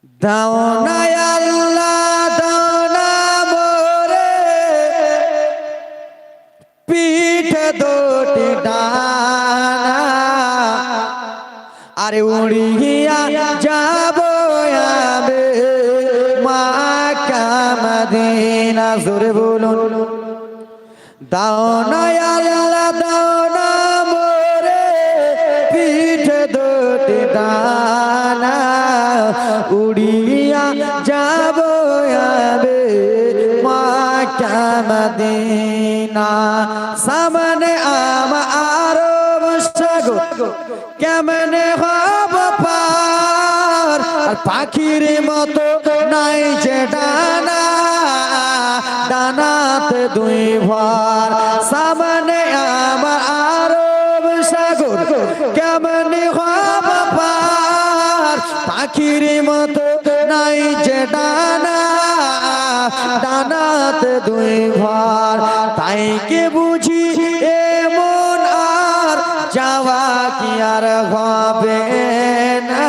দাও না আল্লাহ দাও না মোরে পিঠে দুটি ডানা আরে উড়িয়া যাব আমি মক্কা মদিনা জোরে বলুন দাও না আল্লাহ দাও না মোরে পিঠে দুটি ডানা উড়িয়া যাব আমি মক্কা মদিনা সামনে আমার সাগর কেমনে হব পার আর পাখির মতো নাই যে ডানা ডানাতে দুই ভর সামনে আমার সাগর কেমনে হব পার পাখির মতো নাই যে ডানা ডানাতে দুই ভর তাই কে বুঝি এমন আর যাওয়া কি আর হবে না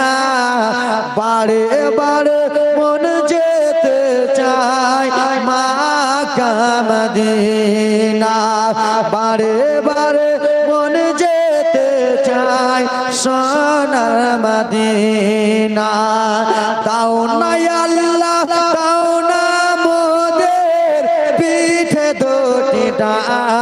বারে বারে মন যেতে চাই মক্কা মদিনা বারে বারে মন যেতে চাই সোনার মদিনা দাও না আল্লাহ দাও না মোদের পিঠে দুটি ডানা